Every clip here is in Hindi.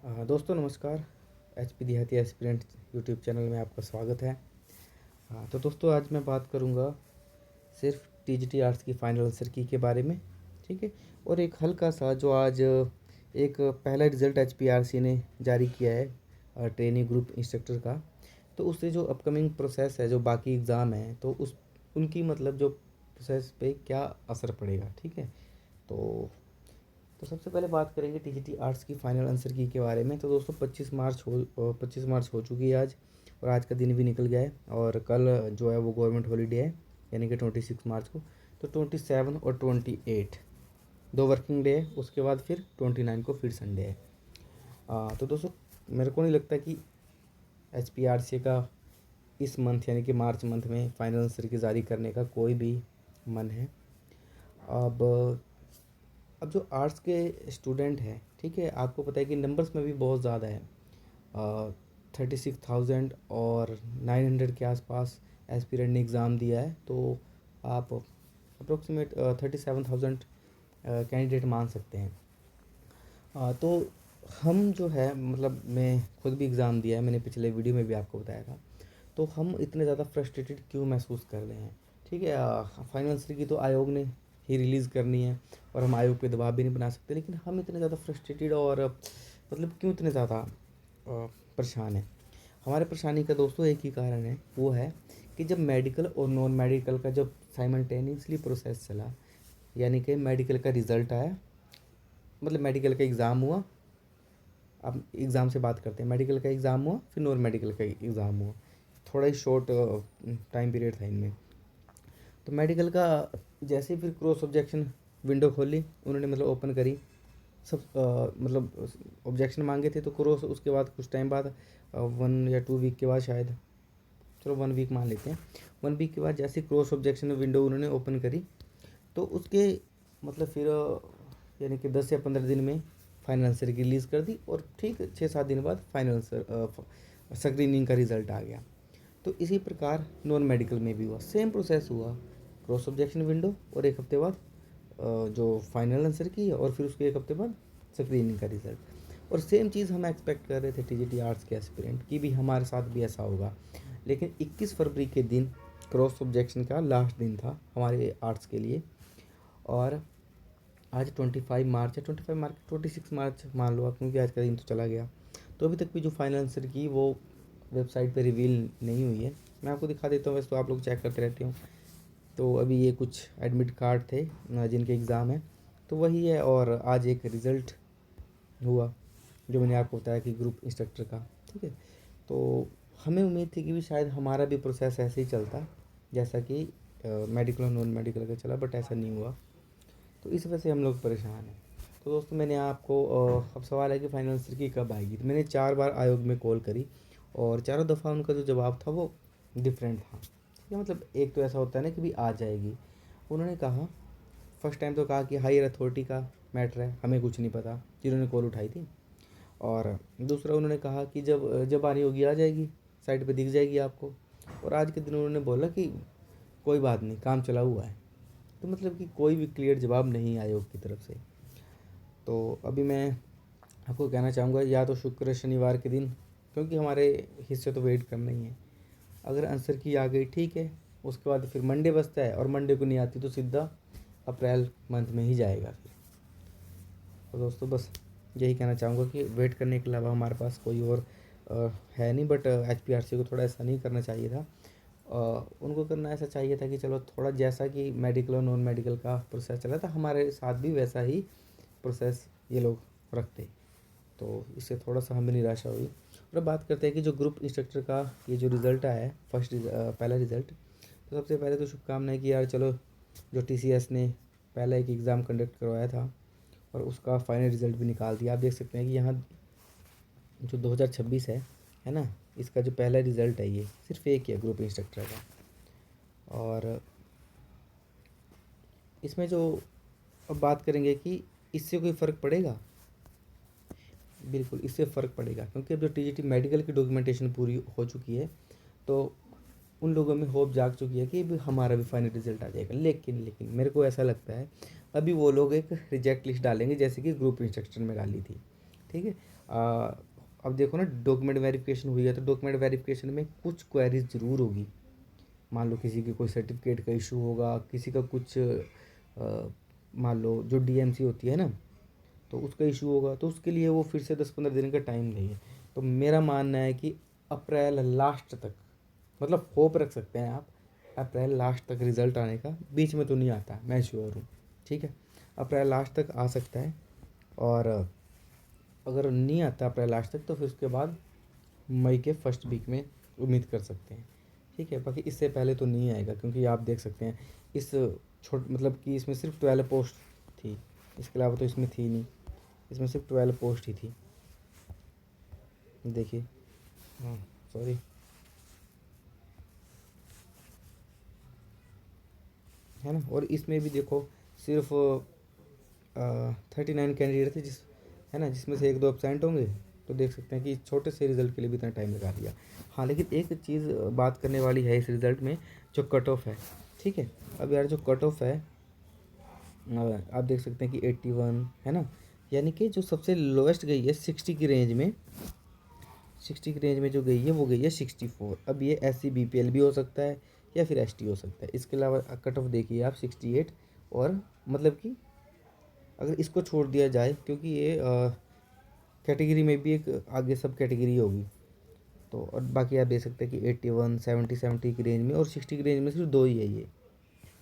दोस्तों नमस्कार। एच पी देहाती एस्पिरेंट यूट्यूब चैनल में आपका स्वागत है। तो दोस्तों आज मैं बात करूंगा सिर्फ टीजीटी आर्ट्स की फाइनल आंसर की के बारे में, ठीक है। और एक हल्का सा जो आज एक पहला रिज़ल्ट एचपीआरसी ने जारी किया है ट्रेनिंग ग्रुप इंस्ट्रक्टर का। तो उससे जो अपकमिंग प्रोसेस है, जो बाकी एग्ज़ाम है, तो उस उनकी मतलब जो प्रोसेस पे क्या असर पड़ेगा, ठीक है। तो सबसे पहले बात करेंगे टीजीटी आर्ट्स की फाइनल आंसर की के बारे में। तो दोस्तों 25 मार्च हो चुकी है आज, और आज का दिन भी निकल गया है। और कल जो है वो गवर्नमेंट हॉलीडे है, यानी कि 26 मार्च को। तो 27 और 28 दो वर्किंग डे है, उसके बाद फिर 29 को फिर संडे है। तो दोस्तों मेरे को नहीं लगता कि एच पी आर सी का इस मंथ यानी कि मार्च मंथ में फाइनल आंसर की जारी करने का कोई भी मन है। अब अब जो आर्ट्स के स्टूडेंट हैं, ठीक है, आपको पता है कि नंबर्स में भी बहुत ज़्यादा है। 36,000 और 900 के आसपास एस्पिरेंट ने एग्ज़ाम दिया है। तो आप अप्रोक्सीमेट 37,000 कैंडिडेट मान सकते हैं। तो हम जो है मतलब मैं खुद भी एग्ज़ाम दिया है, मैंने पिछले वीडियो में भी आपको बताया था। तो हम इतने ज़्यादा फ्रस्ट्रेटेड क्यों महसूस कर रहे हैं, ठीक है। फाइनल आंसर की तो आयोग ने ही रिलीज़ करनी है, और हम आयोग पे दबाव भी नहीं बना सकते। लेकिन हम इतने ज़्यादा फ्रस्ट्रेटेड और मतलब क्यों इतने ज़्यादा परेशान हैं। हमारे परेशानी का दोस्तों एक ही कारण है, वो है कि जब मेडिकल और नॉन मेडिकल का जब साइमल्टेनियसली प्रोसेस चला, यानी कि मेडिकल का रिज़ल्ट आया, मतलब मेडिकल का एग्ज़ाम हुआ। अब एग्ज़ाम से बात करते हैं। मेडिकल का एग्ज़ाम हुआ, फिर नॉन मेडिकल का एग्ज़ाम हुआ। थोड़ा ही शॉर्ट टाइम पीरियड था इनमें। तो मेडिकल का जैसे ही फिर क्रॉस ऑब्जेक्शन विंडो खोली उन्होंने, मतलब ओपन करी, सब मतलब ऑब्जेक्शन मांगे थे। तो क्रॉस उसके बाद कुछ टाइम बाद 1 या 2 वीक के बाद शायद, चलो 1 वीक मान लेते हैं, 1 वीक के बाद जैसे क्रॉस ऑब्जेक्शन विंडो उन्होंने ओपन करी, तो उसके मतलब फिर यानी कि 10 या 15 दिन में फाइनल आंसर की रिलीज़ कर दी, और ठीक 6-7 दिन बाद फाइनल आंसर स्क्रीनिंग का रिज़ल्ट आ गया। तो इसी प्रकार नॉन मेडिकल में भी हुआ, सेम प्रोसेस हुआ। क्रॉस ऑब्जेक्शन विंडो, और एक हफ्ते बाद जो फाइनल आंसर की, और फिर उसके एक हफ्ते बाद स्क्रीनिंग का रिज़ल्ट। और सेम चीज़ हम एक्सपेक्ट कर रहे थे टीजीटी आर्ट्स के एस्पिरेंट की भी, हमारे साथ भी ऐसा होगा। लेकिन 21 फरवरी के दिन क्रॉस ऑब्जेक्शन का लास्ट दिन था हमारे आर्ट्स के लिए। और आज 25 मार्च है, 25 मार्च 26 मार्च मान लो आप, क्योंकि आज का दिन तो चला गया। तो अभी तक भी जो फाइनल आंसर की वो वेबसाइट पे रिवील नहीं हुई है। मैं आपको दिखा देता हूँ, वैसे तो आप लोग चेक करते रहते हो। तो अभी ये कुछ एडमिट कार्ड थे जिनके एग्ज़ाम है, तो वही है। और आज एक रिज़ल्ट हुआ जो मैंने आपको बताया कि ग्रुप इंस्ट्रक्टर का, ठीक है। तो हमें उम्मीद थी कि भी शायद हमारा भी प्रोसेस ऐसे ही चलता जैसा कि मेडिकल और नॉन मेडिकल का चला, बट ऐसा नहीं हुआ। तो इस वजह से हम लोग परेशान हैं। तो दोस्तों मैंने आपको अब सवाल है कि फाइनल आंसर की कब आएगी। तो मैंने 4 बार आयोग में कॉल करी, और चारों दफ़ा उनका जो जवाब था वो डिफरेंट था, ठीक है। मतलब एक तो ऐसा होता है ना कि भी आ जाएगी, उन्होंने कहा फर्स्ट टाइम तो कहा कि हायर अथॉरिटी का मैटर है, हमें कुछ नहीं पता, जिन्होंने कॉल उठाई थी। और दूसरा उन्होंने कहा कि जब जब आनी होगी आ जाएगी, साइट पे दिख जाएगी आपको। और आज के दिन उन्होंने बोला कि कोई बात नहीं, काम चला हुआ है। तो मतलब कि कोई भी क्लियर जवाब नहीं आयोग की तरफ से। तो अभी मैं आपको कहना चाहूँगा, या तो शुक्र शनिवार के दिन, क्योंकि हमारे हिस्से तो वेट करना ही है। अगर आंसर की आ गई ठीक है, उसके बाद फिर मंडे बचता है, और मंडे को नहीं आती तो सीधा अप्रैल मंथ में ही जाएगा फिर। तो दोस्तों बस यही कहना चाहूँगा कि वेट करने के अलावा हमारे पास कोई और है नहीं। But H P R C को थोड़ा ऐसा नहीं करना चाहिए था। उनको करना ऐसा चाहिए था कि चलो थोड़ा जैसा कि मेडिकल और नॉन मेडिकल का प्रोसेस चला था, हमारे साथ भी वैसा ही प्रोसेस ये लोग रखते। तो इससे थोड़ा सा हमें निराशा हुई। और अब बात करते हैं कि जो ग्रुप इंस्ट्रक्टर का ये जो रिज़ल्ट आया है, पहला रिज़ल्ट। तो सबसे पहले तो शुभकामनाएं कि यार चलो, जो टीसीएस ने पहला एक एग्ज़ाम कंडक्ट करवाया था और उसका फाइनल रिज़ल्ट भी निकाल दिया। आप देख सकते हैं कि यहाँ जो 2026 है ना, इसका जो पहला रिज़ल्ट है ये सिर्फ एक ही है ग्रुप इंस्ट्रक्टर का। और इसमें जो अब बात करेंगे कि इससे कोई फ़र्क पड़ेगा, बिल्कुल इससे फ़र्क पड़ेगा, क्योंकि अब जो टीजीटी मेडिकल की डॉक्यूमेंटेशन पूरी हो चुकी है, तो उन लोगों में होप जाग चुकी है कि भी हमारा भी फाइनल रिजल्ट आ जाएगा। लेकिन मेरे को ऐसा लगता है अभी वो लोग एक रिजेक्ट लिस्ट डालेंगे, जैसे कि ग्रुप इंस्ट्रक्शन में डाली थी। ठीक है। अब देखो ना, डॉक्यूमेंट वेरिफिकेशन हुई है तो डॉक्यूमेंट वेरिफिकेशन में कुछ क्वेरीज ज़रूर होगी। मान लो किसी की कोई सर्टिफिकेट का इशू होगा, किसी का कुछ मान लो जो डीएमसी होती है ना, तो उसका इशू होगा, तो उसके लिए वो फिर से 10-15 दिन का टाइम देंगे। तो मेरा मानना है कि अप्रैल लास्ट तक, मतलब होप रख सकते हैं आप, अप्रैल लास्ट तक रिज़ल्ट आने का। बीच में तो नहीं आता, मैं श्योर हूँ। ठीक है, अप्रैल लास्ट तक आ सकता है। और अगर नहीं आता अप्रैल लास्ट तक तो फिर उसके बाद मई के फर्स्ट वीक में उम्मीद कर सकते हैं। ठीक है, बाकी इससे पहले तो नहीं आएगा, क्योंकि आप देख सकते हैं इस मतलब कि इसमें सिर्फ 12 पोस्ट थी, इसके अलावा तो इसमें थी नहीं, इसमें सिर्फ 12 पोस्ट ही थी। देखिए, हाँ सॉरी, है ना। और इसमें भी देखो सिर्फ 39 कैंडिडेट थे, है ना, जिसमें से 1-2 एब्सेंट होंगे। तो देख सकते हैं कि छोटे से रिज़ल्ट के लिए भी इतना टाइम लगा दिया। हाँ, लेकिन एक चीज़ बात करने वाली है इस रिज़ल्ट में, जो कट ऑफ है। ठीक है, अब यार जो कट ऑफ है, आप देख सकते हैं कि 81 है ना, यानी कि जो सबसे लोएस्ट गई है 60 की रेंज में, 60 की रेंज में जो गई है वो गई है 64। अब ये SC BPL भी हो सकता है या फिर ST हो सकता है। इसके अलावा कट ऑफ देखिए आप 68। और मतलब कि अगर इसको छोड़ दिया जाए, क्योंकि ये कैटेगरी में भी एक आगे सब कैटेगरी होगी, तो और बाकी आप देख सकते हैं कि 81, 70 की रेंज में और 60 की रेंज में सिर्फ 2 ही है ये।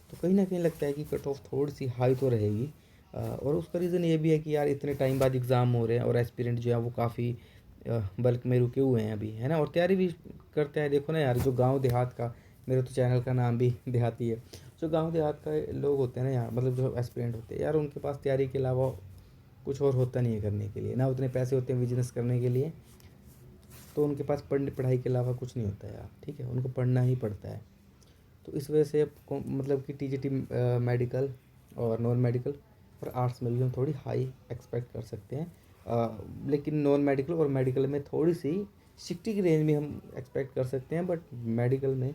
तो कहीं ना कहीं लगता है कि कट ऑफ थोड़ी सी हाई तो रहेगी। और उसका रीज़न ये भी है कि यार इतने टाइम बाद एग्ज़ाम हो रहे हैं और एस्पिरेंट जो है वो काफ़ी बल्क में रुके हुए हैं अभी, है ना, और तैयारी भी करते हैं। देखो ना यार, जो गांव देहात का, मेरे तो चैनल का नाम भी देहाती है, जो गांव देहात का लोग होते हैं ना यार, मतलब जो एस्पिरेंट होते हैं यार, उनके पास तैयारी के अलावा कुछ और होता नहीं है करने के लिए, ना उतने पैसे होते हैं बिजनेस करने के लिए। तो उनके पास पढ़ाई के अलावा कुछ नहीं होता है यार। ठीक है, उनको पढ़ना ही पड़ता है। तो इस वजह से मतलब कि TGT मेडिकल और नॉन मेडिकल और आर्ट्स में भी हम थोड़ी हाई एक्सपेक्ट कर सकते हैं। लेकिन नॉन मेडिकल और मेडिकल में थोड़ी सी 60 की रेंज में हम एक्सपेक्ट कर सकते हैं, बट मेडिकल में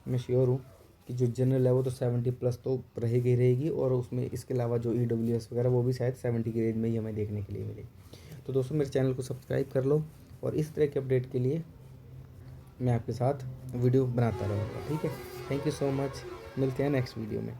मैं श्योर हूँ कि जो जनरल है वो तो 70+ तो रहेगी ही रहेगी, और उसमें इसके अलावा जो EWS वगैरह वो भी शायद 70 की रेंज में ही हमें देखने के लिए मिले। तो दोस्तों, मेरे चैनल को सब्सक्राइब कर लो, और इस तरह के अपडेट के लिए मैं आपके साथ वीडियो बनाता रहूँगा। ठीक है, थैंक यू सो मच, मिलते हैं नेक्स्ट वीडियो में।